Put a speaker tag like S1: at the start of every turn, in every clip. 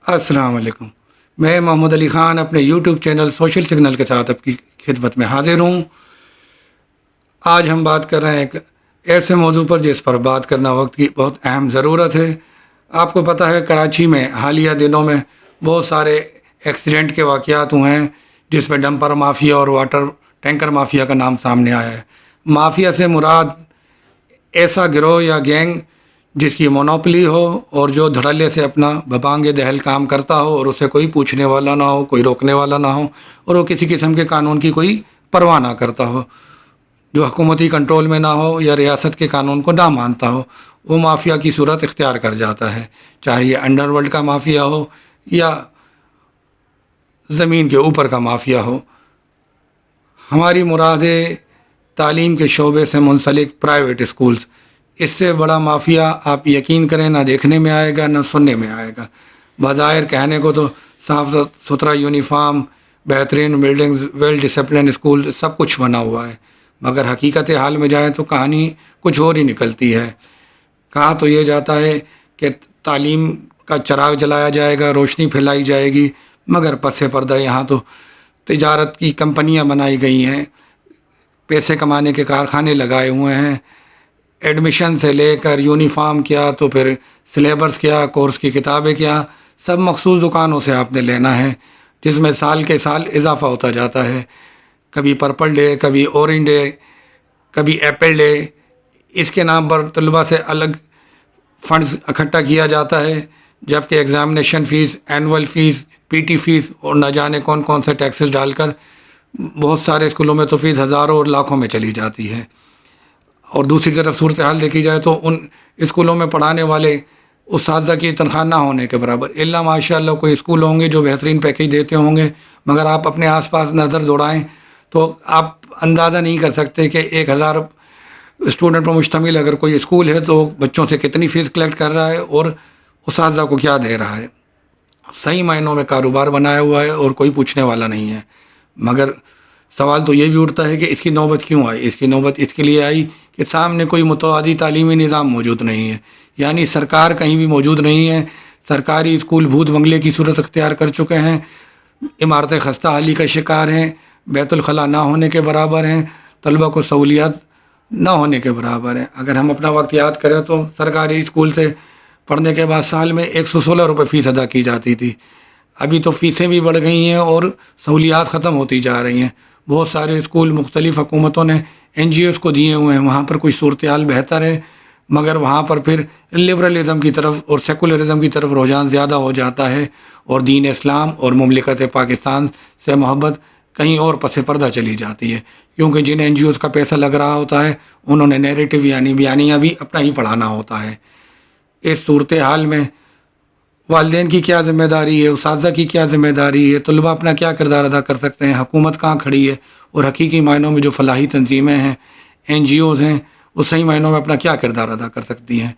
S1: السلام علیکم. میں محمد علی خان اپنے یوٹیوب چینل سوشل سگنل کے ساتھ آپ کی خدمت میں حاضر ہوں. آج ہم بات کر رہے ہیں ایک ایسے موضوع پر جس پر بات کرنا وقت کی بہت اہم ضرورت ہے. آپ کو پتہ ہے کراچی میں حالیہ دنوں میں بہت سارے ایکسیڈنٹ کے واقعات ہوئے ہیں جس میں ڈمپر مافیا اور واٹر ٹینکر مافیا کا نام سامنے آیا ہے. مافیا سے مراد ایسا گروہ یا گینگ جس کی مونوپلی ہو اور جو دھڑلے سے اپنا ببانگ دہل کام کرتا ہو اور اسے کوئی پوچھنے والا نہ ہو، کوئی روکنے والا نہ ہو، اور وہ کسی قسم کے قانون کی کوئی پرواہ نہ کرتا ہو، جو حکومتی کنٹرول میں نہ ہو یا ریاست کے قانون کو نہ مانتا ہو. وہ مافیا کی صورت اختیار کر جاتا ہے، چاہے یہ انڈر ورلڈ کا مافیا ہو یا زمین کے اوپر کا مافیا ہو. ہماری مراد ہے تعلیم کے شعبے سے منسلک پرائیویٹ اسکولز. اس سے بڑا مافیا آپ یقین کریں نہ دیکھنے میں آئے گا نہ سننے میں آئے گا. بظاہر کہنے کو تو صاف ستھرا یونیفارم، بہترین بلڈنگز، ویل ڈسپلن اسکول سب کچھ بنا ہوا ہے، مگر حقیقت حال میں جائیں تو کہانی کچھ اور ہی نکلتی ہے. کہا تو یہ جاتا ہے کہ تعلیم کا چراغ جلایا جائے گا، روشنی پھیلائی جائے گی، مگر پس پردہ یہاں تو تجارت کی کمپنیاں بنائی گئی ہیں، پیسے کمانے کے کارخانے لگائے ہوئے ہیں. ایڈمیشن سے لے کر یونیفارم کیا تو پھر سلیبس کیا، کورس کی کتابیں کیا، سب مخصوص دکانوں سے آپ نے لینا ہے، جس میں سال کے سال اضافہ ہوتا جاتا ہے. کبھی پرپل ڈے، کبھی اورنج ڈے، کبھی ایپل ڈے. اس کے نام پر طلباء سے الگ فنڈز اکٹھا کیا جاتا ہے، جبکہ examination fees, annual fees, PT ٹی فیس اور نہ جانے کون کون سے ٹیکسز ڈال کر بہت سارے اسکولوں میں تو فیس ہزاروں اور لاکھوں میں چلی جاتی ہے. اور دوسری طرف صورتحال دیکھی جائے تو ان اسکولوں میں پڑھانے والے اساتذہ کی تنخواہ نہ ہونے کے برابر. الا ماشاء اللہ کوئی اسکول ہوں گے جو بہترین پیکیج دیتے ہوں گے، مگر آپ اپنے آس پاس نظر دوڑائیں تو آپ اندازہ نہیں کر سکتے کہ 1000 اسٹوڈنٹ پر مشتمل اگر کوئی اسکول ہے تو بچوں سے کتنی فیس کلیکٹ کر رہا ہے اور اساتذہ کو کیا دے رہا ہے. صحیح معنوں میں کاروبار بنایا ہوا ہے اور کوئی پوچھنے والا نہیں ہے. مگر سوال تو یہ بھی اٹھتا ہے کہ اس کی نوبت کیوں آئی؟ اس کی نوبت اس کے لیے آئی کہ سامنے کوئی متعدی تعلیمی نظام موجود نہیں ہے، یعنی سرکار کہیں بھی موجود نہیں ہے. سرکاری اسکول بھوت بنگلے کی صورت اختیار کر چکے ہیں، عمارتیں خستہ حالی کا شکار ہیں، بیت الخلاء نہ ہونے کے برابر ہیں، طلبہ کو سہولیات نہ ہونے کے برابر ہیں. اگر ہم اپنا وقت یاد کریں تو سرکاری اسکول سے پڑھنے کے بعد سال میں 116 روپے فیس ادا کی جاتی تھی. ابھی تو فیسیں بھی بڑھ گئی ہیں اور سہولیات ختم ہوتی جا رہی ہیں. بہت سارے اسکول مختلف حکومتوں نے این جی اوز کو دیے ہوئے ہیں، وہاں پر کچھ صورتحال بہتر ہے، مگر وہاں پر پھر لبرلزم کی طرف اور سیکولرزم کی طرف رجحان زیادہ ہو جاتا ہے اور دین اسلام اور مملکت پاکستان سے محبت کہیں اور پس پردہ چلی جاتی ہے، کیونکہ جن این جی اوز کا پیسہ لگ رہا ہوتا ہے انہوں نے نیریٹو یعنی بیانیہ بھی اپنا ہی پڑھانا ہوتا ہے. اس صورتحال میں والدین کی کیا ذمہ داری ہے، اساتذہ کی کیا ذمہ داری ہے، طلباء اپنا کیا کردار ادا کر سکتے ہیں، حکومت کہاں کھڑی ہے، اور حقیقی معنوں میں جو فلاحی تنظیمیں ہیں، این جی اوز ہیں، وہ صحیح معنوں میں اپنا کیا کردار ادا کر سکتی ہیں.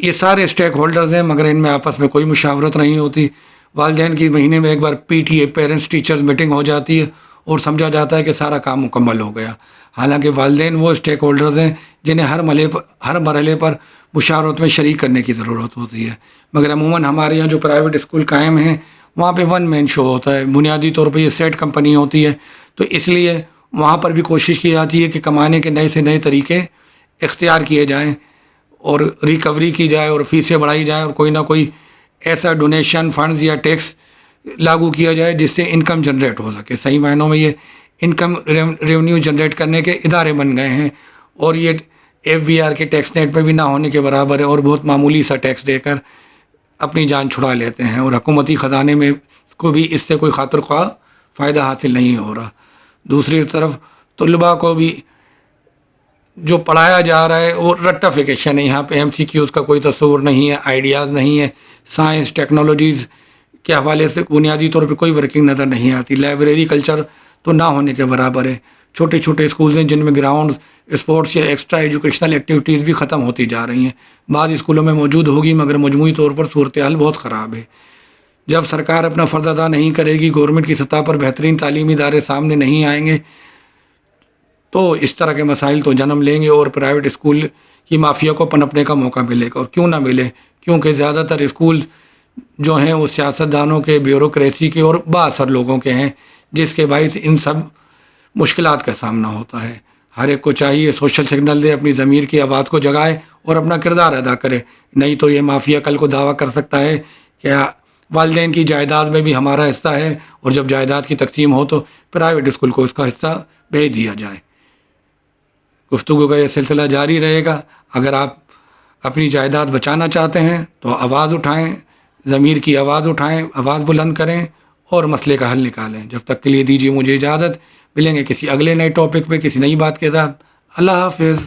S1: یہ سارے اسٹیک ہولڈرز ہیں، مگر ان میں آپس میں کوئی مشاورت نہیں ہوتی. والدین کی مہینے میں ایک بار P T A parents teachers meeting ہو جاتی ہے اور سمجھا جاتا ہے کہ سارا کام مکمل ہو گیا. حالانکہ والدین وہ اسٹیک ہولڈرز ہیں جنہیں ہر مرحلے پر مشاورت میں شریک کرنے کی ضرورت ہوتی ہے. مگر عموماً ہمارے یہاں جو پرائیویٹ اسکول قائم ہیں وہاں پہ ون مین شو ہوتا ہے، بنیادی طور پہ یہ سیٹ کمپنی ہوتی ہے، تو اس لیے وہاں پر بھی کوشش کی جاتی ہے کہ کمانے کے نئے سے نئے طریقے اختیار کیے جائیں اور ریکوری کی جائے اور فیسیں بڑھائی جائیں اور کوئی نہ کوئی ایسا ڈونیشن فنڈز یا ٹیکس لاگو کیا جائے جس سے انکم جنریٹ ہو سکے. صحیح معنوں میں یہ انکم ریونیو جنریٹ کرنے کے ادارے بن گئے ہیں اور یہ ایف بی آر کے ٹیکس نیٹ پہ بھی نہ ہونے کے برابر ہے اور بہت معمولی سا ٹیکس دے کر اپنی جان چھڑا لیتے ہیں اور حکومتی خزانے میں کو بھی اس سے کوئی خاطر خواہ فائدہ حاصل نہیں ہو رہا. دوسری طرف طلباء کو بھی جو پڑھایا جا رہا ہے وہ رٹافیکیشن ہے. یہاں پہ ایم سی کیوز کا کوئی تصور نہیں ہے، آئیڈیاز نہیں ہے، سائنس ٹیکنالوجیز کے حوالے سے بنیادی طور پہ کوئی ورکنگ نظر نہیں آتی. لائبریری کلچر تو نہ ہونے کے برابر ہے. چھوٹے چھوٹے اسکولز ہیں جن میں گراؤنڈ اسپورٹس یا ایکسٹرا ایجوکیشنل ایکٹیویٹیز بھی ختم ہوتی جا رہی ہیں. بعض اسکولوں میں موجود ہوگی مگر مجموعی طور پر صورتحال بہت خراب ہے. جب سرکار اپنا فرض ادا نہیں کرے گی، گورنمنٹ کی سطح پر بہترین تعلیمی ادارے سامنے نہیں آئیں گے تو اس طرح کے مسائل تو جنم لیں گے اور پرائیویٹ اسکول کی مافیا کو پنپنے کا موقع ملے گا. اور کیوں نہ ملے، کیونکہ زیادہ تر اسکول جو ہیں وہ سیاستدانوں کے، بیوروکریسی کے اور بااثر لوگوں کے ہیں، جس کے باعث ان سب مشکلات کا سامنا ہوتا ہے۔ ہر ایک کو چاہیے سوشل سگنل دے، اپنی ضمیر کی آواز کو جگائے اور اپنا کردار ادا کرے، نہیں تو یہ مافیا کل کو دعویٰ کر سکتا ہے کہ والدین کی جائیداد میں بھی ہمارا حصہ ہے، اور جب جائیداد کی تقسیم ہو تو پرائیویٹ اسکول کو اس کا حصہ بھیج دیا جائے۔ گفتگو کا یہ سلسلہ جاری رہے گا۔ اگر آپ اپنی جائیداد بچانا چاہتے ہیں تو آواز اٹھائیں، ضمیر کی آواز اٹھائیں، آواز بلند کریں اور مسئلے کا حل نکالیں۔ جب تک کے لیے دیجیے مجھے اجازت، ملیں گے کسی اگلے نئے ٹاپک پہ کسی نئی بات کے ساتھ۔ اللہ حافظ۔